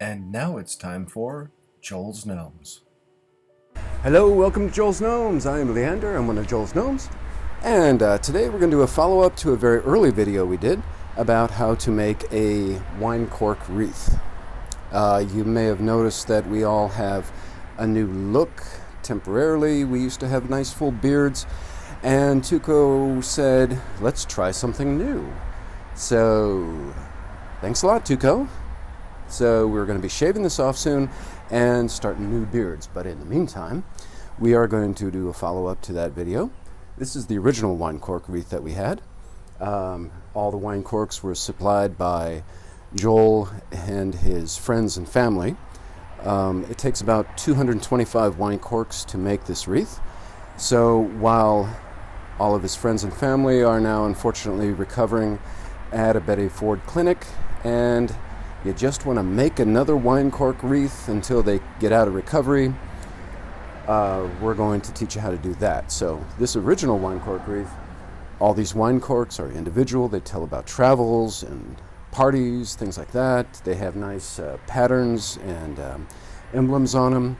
And now it's time for Joel's Gnomes. Hello, welcome to Joel's Gnomes. I am Leander, I'm one of Joel's Gnomes. And today we're going to do a follow-up to a very early video we did about how to make a wine cork wreath. You may have noticed that we all have a new look temporarily. We used to have nice full beards, and Tuco said, let's try something new. So, thanks a lot, Tuco. So we're going to be shaving this off soon and starting new beards. But in the meantime, we are going to do a follow-up to that video. This is the original wine cork wreath that we had. All the wine corks were supplied by Joel and his friends and family. It takes about 225 wine corks to make this wreath. So while all of his friends and family are now unfortunately recovering at a Betty Ford clinic, and you just want to make another wine cork wreath until they get out of recovery, we're going to teach you how to do that. So this original wine cork wreath, all these wine corks are individual. They tell about travels and parties, things like that. They have nice patterns and emblems on them.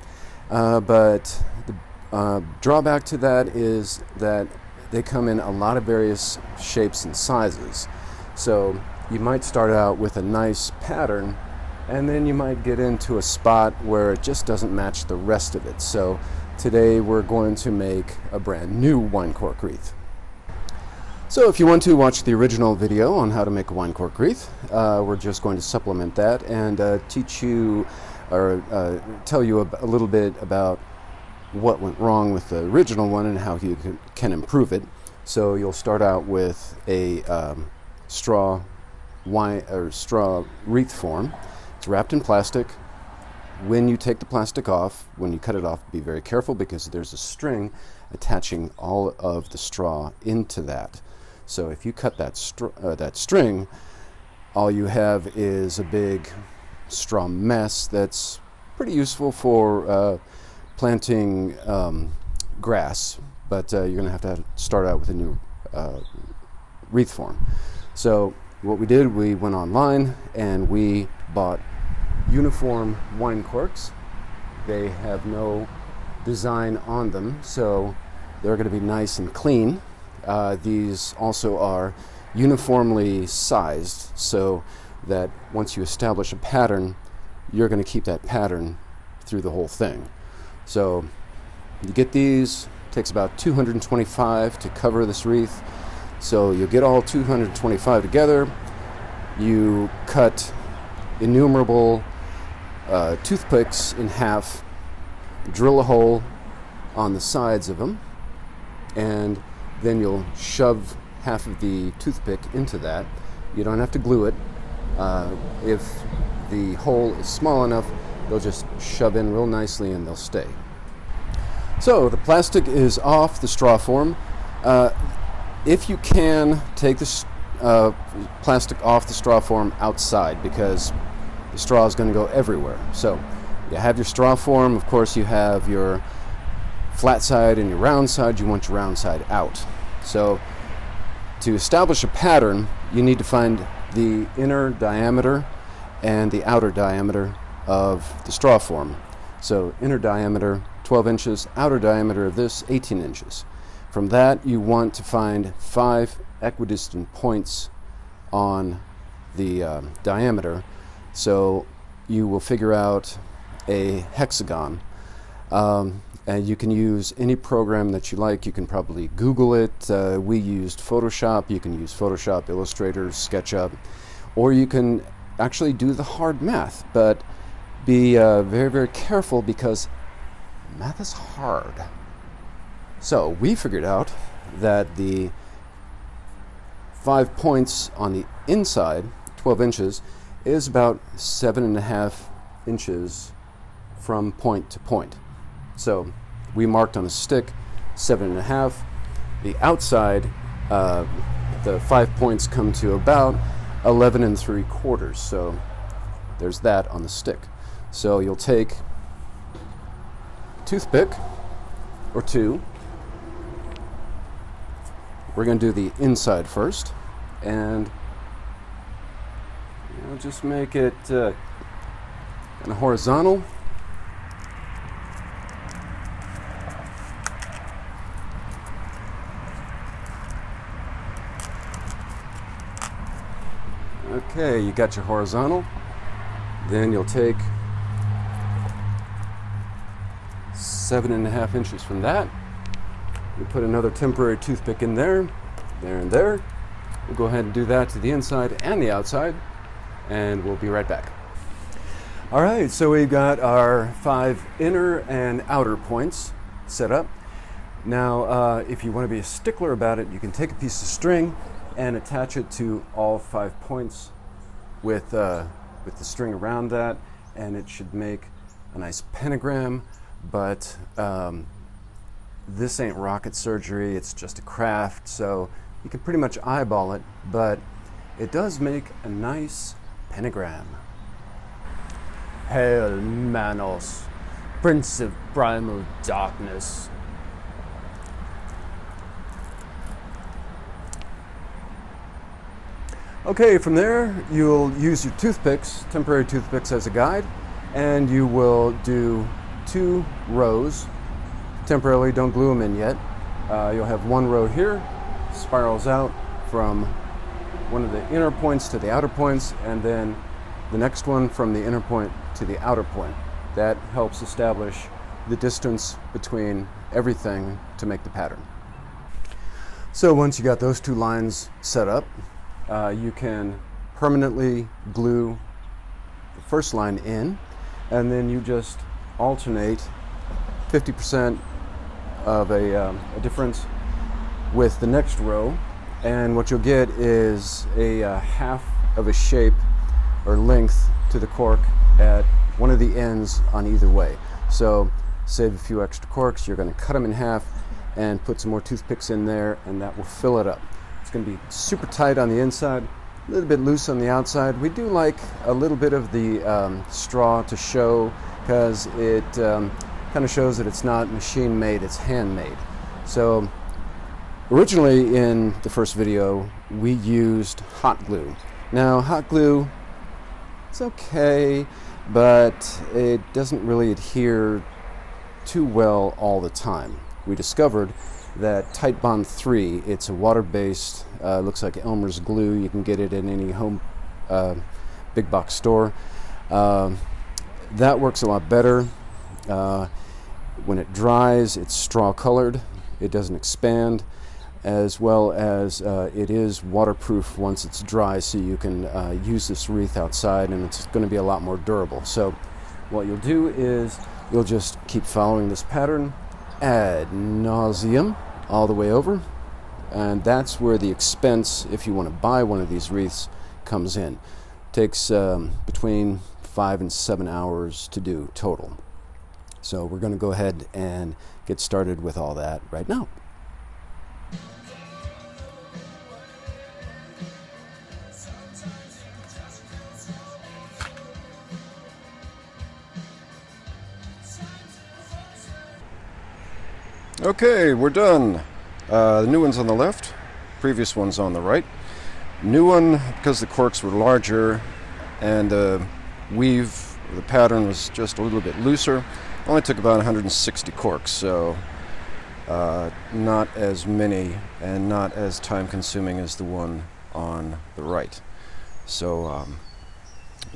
But the drawback to that is that they come in a lot of various shapes and sizes. So you might start out with a nice pattern, and then you might get into a spot where it just doesn't match the rest of it. So today we're going to make a brand new wine cork wreath. So if you want to watch the original video on how to make a wine cork wreath, we're just going to supplement that and teach you or tell you a little bit about what went wrong with the original one and how you can improve it. So you'll start out with a straw wreath form. It's wrapped in plastic. When you take the plastic off, when you cut it off, be very careful because there's a string attaching all of the straw into that. So if you cut that string, all you have is a big straw mess that's pretty useful for planting grass, but you're going to have to start out with a new wreath form. So what we did, we went online and we bought uniform wine corks. They have no design on them, so they're going to be nice and clean. These also are uniformly sized, so that once you establish a pattern, you're going to keep that pattern through the whole thing. So you get these, it takes about 225 to cover this wreath. So you get all 225 together, you cut innumerable toothpicks in half, drill a hole on the sides of them, and then you'll shove half of the toothpick into that. You don't have to glue it. If the hole is small enough, they'll just shove in real nicely and they'll stay. So the plastic is off the straw form. If you can, take the plastic off the straw form outside because the straw is going to go everywhere. So you have your straw form. Of course, you have your flat side and your round side. You want your round side out. So to establish a pattern, you need to find the inner diameter and the outer diameter of the straw form. So inner diameter, 12 inches, outer diameter of this, 18 inches. From that, you want to find 5 equidistant points on the diameter. So you will figure out a hexagon. And you can use any program that you like. You can probably Google it. We used Photoshop. You can use Photoshop, Illustrator, SketchUp, or you can actually do the hard math. But be very, very careful because math is hard. So we figured out that the 5 points on the inside, 12 inches, is about 7.5 inches from point to point. So we marked on a stick 7.5. The outside, the 5 points come to about 11 3/4. So there's that on the stick. So you'll take a toothpick or two. We're going to do the inside first, and just make it and a horizontal. Okay, you got your horizontal. Then you'll take 7.5 inches from that. You put another temporary toothpick in there, and there. We'll go ahead and do that to the inside and the outside, and we'll be right back. All right, so we've got our 5 inner and outer points set up. Now, if you want to be a stickler about it, you can take a piece of string and attach it to all 5 points with the string around that, and it should make a nice pentagram. But this ain't rocket surgery, it's just a craft, so you can pretty much eyeball it, but it does make a nice pentagram. Hail Manos, Prince of Primal Darkness. Okay, from there you'll use your toothpicks, temporary toothpicks, as a guide, and you will do 2 rows temporarily. Don't glue them in yet. You'll have 1 row here, spirals out from one of the inner points to the outer points, and then the next one from the inner point to the outer point. That helps establish the distance between everything to make the pattern. So once you got those 2 lines set up, you can permanently glue the first line in, and then you just alternate 50% of a difference with the next row, and what you'll get is a half of a shape or length to the cork at one of the ends on either way. So save a few extra corks. You're going to cut them in half and put some more toothpicks in there, and that will fill it up. It's going to be super tight on the inside, a little bit loose on the outside. We do like a little bit of the straw to show, because it kind of shows that it's not machine made, it's handmade. So originally in the first video we used hot glue. Now hot glue, it's okay, but it doesn't really adhere too well all the time. We discovered that Titebond 3, it's a water-based, looks like Elmer's glue. You can get it in any home big box store. That works a lot better. When it dries, it's straw colored. It doesn't expand, as well as it is waterproof once it's dry, so you can use this wreath outside, and it's going to be a lot more durable. So what you'll do is you'll just keep following this pattern ad nauseum all the way over, and that's where the expense, if you want to buy one of these wreaths, comes in. Takes between 5 and 7 hours to do total. So we're going to go ahead and get started with all that right now. Okay, we're done. The new one's on the left, previous one's on the right. New one, because the corks were larger and the weave, the pattern was just a little bit looser, only took about 160 corks, so not as many and not as time consuming as the one on the right. So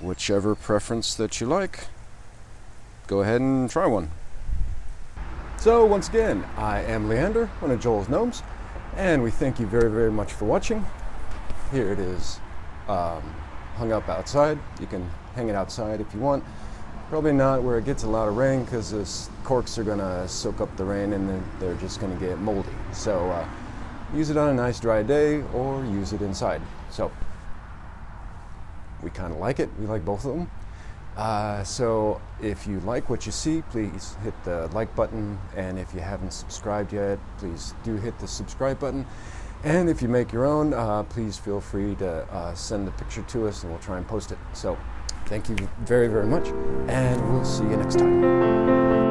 whichever preference that you like, go ahead and try one. So once again, I am Leander, one of Joel's Gnomes, and we thank you very, very much for watching. Here it is, hung up outside. You can hang it outside if you want. Probably not where it gets a lot of rain, because the corks are going to soak up the rain and then they're just going to get moldy. So use it on a nice dry day or use it inside. So we kind of like it. We like both of them. So if you like what you see, please hit the like button, and if you haven't subscribed yet, please do hit the subscribe button. And if you make your own, please feel free to send a picture to us and we'll try and post it. So thank you very, very much, and we'll see you next time.